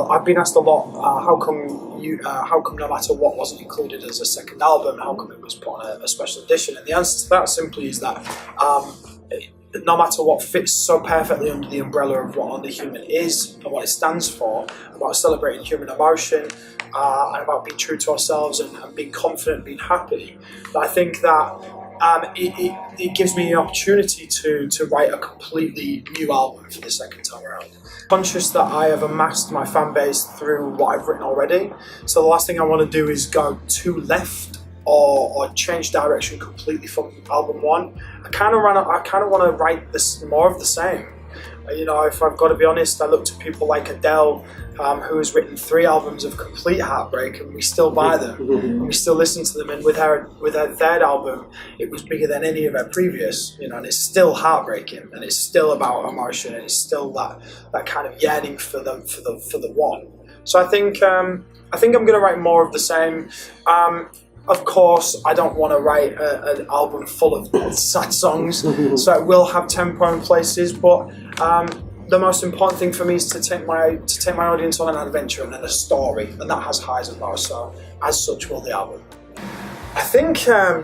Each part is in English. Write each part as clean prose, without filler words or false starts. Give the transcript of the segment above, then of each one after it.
I've been asked a lot, how come No Matter What wasn't included as a second album? How come it was put on a special edition? And the answer to that simply is that No Matter What fits so perfectly under the umbrella of what Only Human is and what it stands for, about celebrating human emotion and about being true to ourselves and being confident, being happy. But I think that it gives me an opportunity to write a completely new album for the second time around. Conscious that I have amassed my fan base through what I've written already, so the last thing I want to do is go too left or change direction completely from album one. I kind of want to write this more of the same. You know, if I've got to be honest, I look to people like Adele, who has written 3 albums of complete heartbreak, and we still buy them, and we still listen to them. And with her third album, it was bigger than any of her previous. You know, and it's still heartbreaking, and it's still about emotion, and it's still that kind of yearning for the one. So I think I'm going to write more of the same. Of course, I don't want to write an album full of sad songs, so it will have tempo in places. But the most important thing for me is to take my audience on an adventure and then a story, and that has highs and lows. So, as such, will the album. I think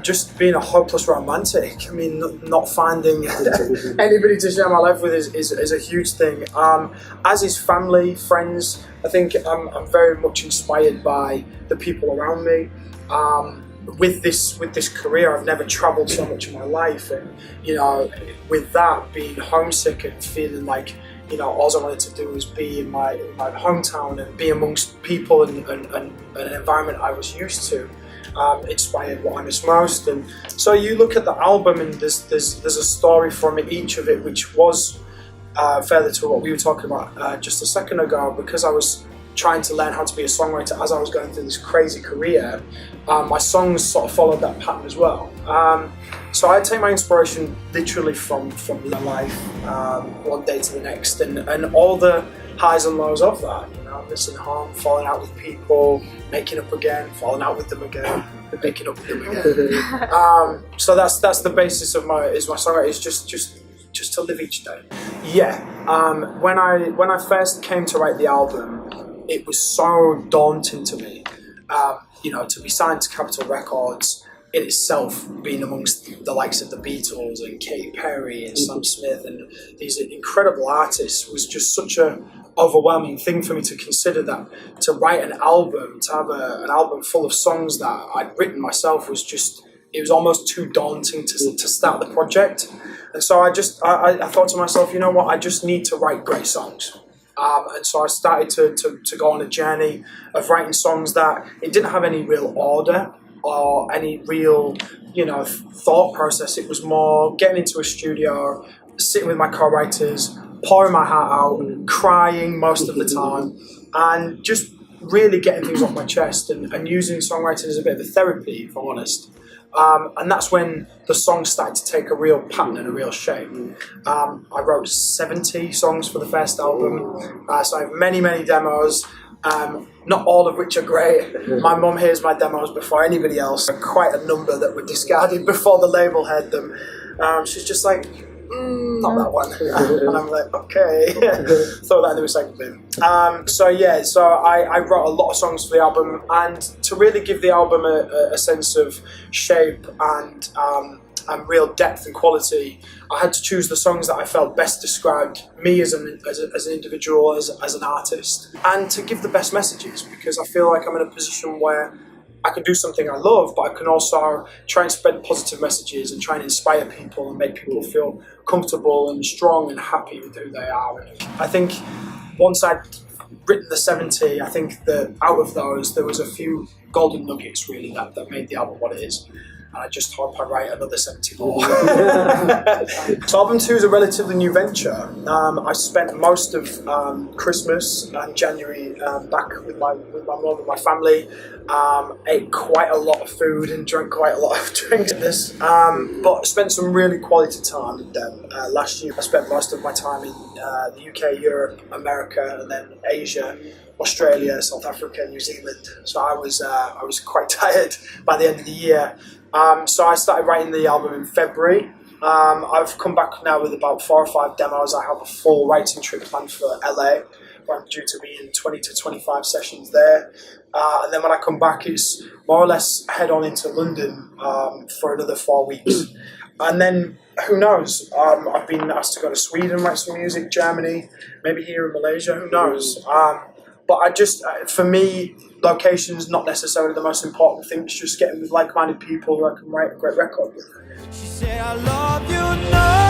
just being a hopeless romantic. I mean, not finding anybody to share my life with is a huge thing. As is family, friends. I think I'm very much inspired by the people around me. With this career, I've never travelled so much in my life, and you know, with that, being homesick and feeling like, you know, all I wanted to do was be in my hometown and be amongst people and an environment I was used to, inspired what I miss most. And so you look at the album, and there's a story from each of it, which was further to what we were talking about just a second ago, because I was trying to learn how to be a songwriter as I was going through this crazy career. My songs sort of followed that pattern as well. So I take my inspiration literally from my life, one day to the next, and all the highs and lows of that. You know, missing home, falling out with people, making up again, falling out with them again, and making up with them again. So that's the basis of my songwriting. Is just to live each day. Yeah. When I first came to write the album, it was so daunting to me, you know, to be signed to Capitol Records in itself, being amongst the likes of the Beatles and Katy Perry and Sam Smith and these incredible artists, was just such a overwhelming thing for me to consider. That to write an album, to have an album full of songs that I'd written myself, it was almost too daunting to start the project. And so I thought to myself, you know what, I just need to write great songs. And so I started to go on a journey of writing songs that it didn't have any real order or any real, you know, thought process. It was more getting into a studio, sitting with my co-writers, pouring my heart out, crying most of the time, and just really getting things off my chest and using songwriting as a bit of a therapy, if I'm honest. And that's when the songs started to take a real pattern and a real shape. I wrote 70 songs for the first album, so I have many demos, not all of which are great. My mum hears my demos before anybody else. Quite a number that were discarded before the label heard them. She's just like, not that one. And I'm like, okay, throw that in the recycle bin. So I wrote a lot of songs for the album, and to really give the album a sense of shape and real depth and quality, I had to choose the songs that I felt best described me as an individual, as an artist, and to give the best messages, because I feel like I'm in a position where I can do something I love, but I can also try and spread positive messages and try and inspire people and make people feel comfortable and strong and happy with who they are. And I think once I'd written the 70, I think that out of those, there was a few golden nuggets really that made the album what it is. And I just hope I write another 70 more. So album 2 is a relatively new venture. I spent most of Christmas and January back with my mum and my family. Ate quite a lot of food and drank quite a lot of drinks. But spent some really quality time with them. Last year I spent most of my time in the UK, Europe, America, and then Asia, Australia, South Africa, New Zealand. So I was quite tired by the end of the year. So I started writing the album in February. I've come back now with about 4 or 5 demos. I have a full writing trip planned for LA, I'm due to be in 20 to 25 sessions there. And then when I come back, it's more or less head on into London for another 4 weeks. And then, who knows? I've been asked to go to Sweden, write some music, Germany, maybe here in Malaysia, who knows? But I just, for me, location's not necessarily the most important thing. It's just getting with like-minded people who I can write a great record with. She said, I love you, no.